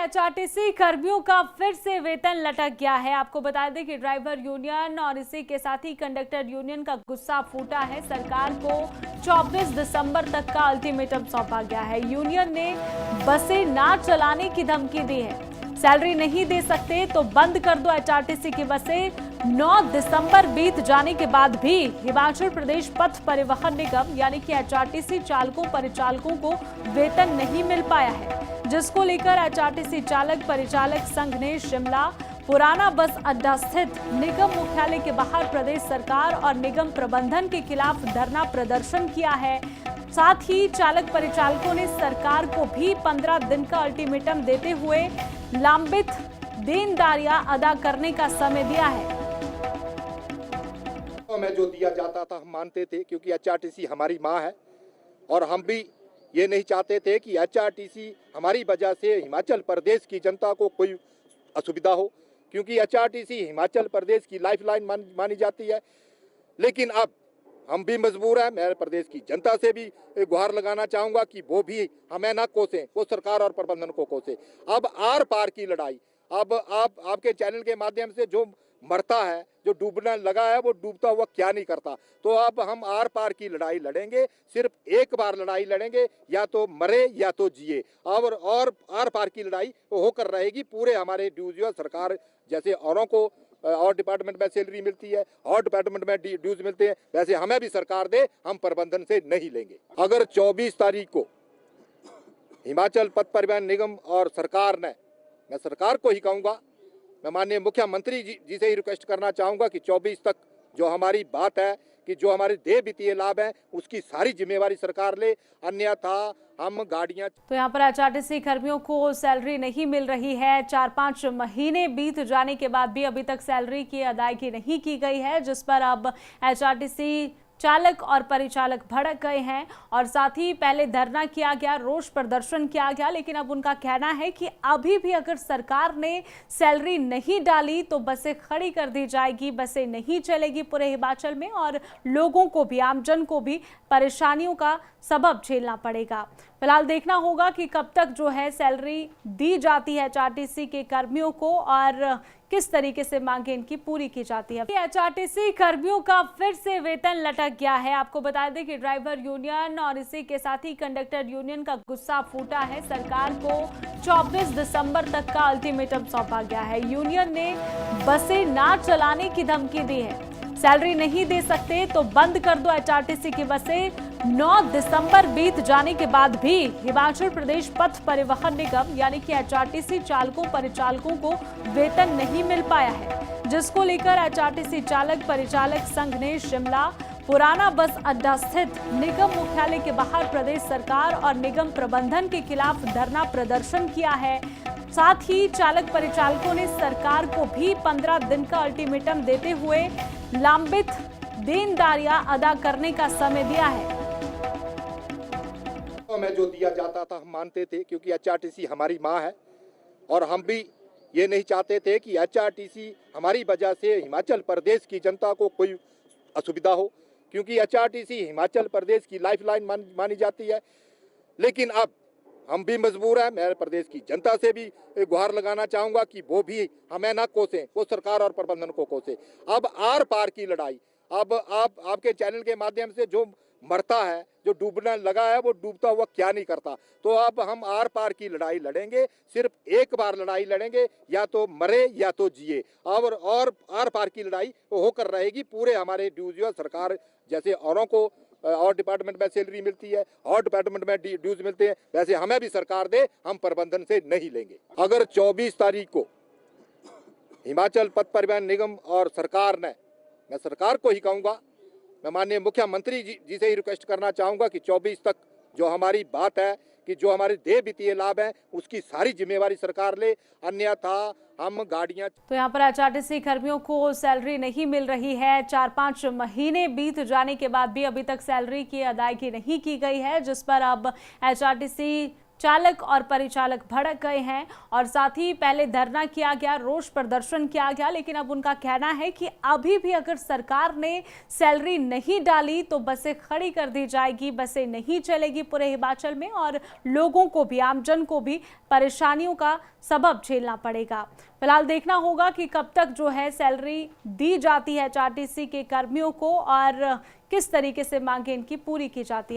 HRTC कर्मियों का फिर से वेतन लटक गया है। आपको बता दें कि ड्राइवर यूनियन और इसी के साथ ही कंडक्टर यूनियन का गुस्सा फूटा है। सरकार को 24 दिसंबर तक का अल्टीमेटम सौंपा गया है। यूनियन ने बसें ना चलाने की धमकी दी है। सैलरी नहीं दे सकते तो बंद कर दो एचआरटीसी की बसें। 9 दिसंबर बीत जाने के बाद भी हिमाचल प्रदेश पथ परिवहन निगम यानी कि एचआरटीसी चालकों परिचालकों को वेतन नहीं मिल पाया है, जिसको लेकर एचआरटीसी चालक परिचालक संघ ने शिमला पुराना बस अड्डा स्थित निगम मुख्यालय के बाहर प्रदेश सरकार और निगम प्रबंधन के खिलाफ धरना प्रदर्शन किया है। साथ ही चालक परिचालकों ने सरकार को भी 15 दिन का अल्टीमेटम देते हुए लंबित देनदारियां अदा करने का समय दिया है। हमें जो दिया जाता था हम मानते थे, क्योंकि एचआरटीसी हमारी माँ है और हम भी ये नहीं चाहते थे कि एचआरटीसी हमारी वजह से हिमाचल प्रदेश की जनता को कोई असुविधा हो, क्योंकि एचआरटीसी हिमाचल प्रदेश की लाइफलाइन मानी जाती है। लेकिन अब हम भी मजबूर हैं। मैं प्रदेश की जनता से भी गुहार लगाना चाहूँगा कि वो भी हमें ना कोसें, वो सरकार और प्रबंधन को कोसे। अब आर पार की लड़ाई, अब आपके चैनल के माध्यम से जो मरता है, जो डूबने लगा है, वो डूबता हुआ क्या नहीं करता। तो अब हम आर पार की लड़ाई लड़ेंगे, सिर्फ एक बार लड़ाई लड़ेंगे, या तो मरे या तो जिए। और आर पार की लड़ाई होकर रहेगी। पूरे हमारे ड्यूज सरकार जैसे औरों को और डिपार्टमेंट में सैलरी मिलती है और डिपार्टमेंट में ड्यूज मिलते हैं, वैसे हमें भी सरकार दे, हम प्रबंधन से नहीं लेंगे। अगर 24 तारीख को हिमाचल पथ परिवहन निगम और सरकार ने, मैं सरकार को ही कहूँगा, मैं माननीय मुख्यमंत्री जी से ही रिक्वेस्ट करना चाहूँगा कि 24 तक जो हमारी बात है कि जो हमारे देय वित्तीय लाभ है उसकी सारी जिम्मेवारी सरकार ले, अन्यथा हम गाड़ियां। तो यहाँ पर एचआरटीसी कर्मियों को सैलरी नहीं मिल रही है। 4-5 महीने बीत जाने के बाद भी अभी तक सैलरी की अदायगी नहीं की गई है, जिस पर अब एचआरटीसी चालक और परिचालक भड़क गए हैं और साथ ही पहले धरना किया गया, रोष प्रदर्शन किया गया, लेकिन अब उनका कहना है कि अभी भी अगर सरकार ने सैलरी नहीं डाली तो बसें खड़ी कर दी जाएगी, बसें नहीं चलेगी पूरे हिमाचल में और लोगों को भी, आमजन को भी परेशानियों का सबब झेलना पड़ेगा। फिलहाल देखना होगा कि कब तक जो है सैलरी दी जाती है एचआरटीसी के कर्मियों को और किस तरीके से मांगे इनकी पूरी की जाती है। एचआरटीसी कर्मियों का फिर से वेतन लटक गया है। आपको बता दें कि ड्राइवर यूनियन और इसी के साथ ही कंडक्टर यूनियन का गुस्सा फूटा है। सरकार को 24 दिसंबर तक का अल्टीमेटम सौंपा गया है। यूनियन ने बसें ना चलाने की धमकी दी है। सैलरी नहीं दे सकते तो बंद कर दो एचआरटीसी की बसें। 9 दिसंबर बीत जाने के बाद भी हिमाचल प्रदेश पथ परिवहन निगम यानी कि एचआरटीसी चालकों परिचालकों को वेतन नहीं मिल पाया है, जिसको लेकर एचआरटीसी चालक परिचालक संघ ने शिमला पुराना बस अड्डा स्थित निगम मुख्यालय के बाहर प्रदेश सरकार और निगम प्रबंधन के खिलाफ धरना प्रदर्शन किया है। साथ ही चालक परिचालकों ने सरकार को भी 15 दिन का अल्टीमेटम देते हुए लंबित देनदारियां अदा करने का समय दिया है। हमें जो दिया जाता था हम मानते थे, क्योंकि एचआरटीसी हमारी माँ है और हम भी ये नहीं चाहते थे कि एचआरटीसी हमारी वजह से हिमाचल प्रदेश की जनता को कोई असुविधा हो, क्योंकि एचआरटीसी हिमाचल प्रदेश की लाइफलाइन मानी जाती है। लेकिन अब हम भी मजबूर हैं। मैं प्रदेश की जनता से भी गुहार लगाना चाहूँगा कि वो भी हमें ना कोसें, वो सरकार और प्रबंधन को कोसे। अब आर पार की लड़ाई, अब आपके चैनल के माध्यम से जो मरता है, जो डूबने लगा है, वो डूबता हुआ क्या नहीं करता। तो अब हम आर पार की लड़ाई लड़ेंगे, सिर्फ एक बार लड़ाई लड़ेंगे, या तो मरे या तो जिए। और आर पार की लड़ाई होकर रहेगी। पूरे हमारे ड्यूज सरकार जैसे औरों को और डिपार्टमेंट में सैलरी मिलती है और डिपार्टमेंट में ड्यूज मिलते हैं, वैसे हमें भी सरकार दे, हम प्रबंधन से नहीं लेंगे। अगर 24 तारीख को हिमाचल पथ परिवहन निगम और सरकार ने, मैं सरकार को ही कहूँगा, मैं माननीय मुख्यमंत्री जी से ही रिक्वेस्ट करना चाहूँगा कि 24 तक जो हमारी बात है कि जो हमारे देय वित्तीय लाभ है उसकी सारी जिम्मेवारी सरकार ले, अन्यथा हम गाड़ियां। तो यहाँ पर एचआरटीसी कर्मियों को सैलरी नहीं मिल रही है। 4-5 महीने बीत जाने के बाद भी अभी तक सैलरी की अदायगी नहीं की गई है, जिस पर अब एचआरटीसी चालक और परिचालक भड़क गए हैं और साथ ही पहले धरना किया गया, रोष प्रदर्शन किया गया, लेकिन अब उनका कहना है कि अभी भी अगर सरकार ने सैलरी नहीं डाली तो बसें खड़ी कर दी जाएगी, बसें नहीं चलेगी पूरे हिमाचल में और लोगों को भी, आमजन को भी परेशानियों का सबब झेलना पड़ेगा। फिलहाल देखना होगा कि कब तक जो है सैलरी दी जाती है एचआरटीसी के कर्मियों को और किस तरीके से मांगे इनकी पूरी की जाती है।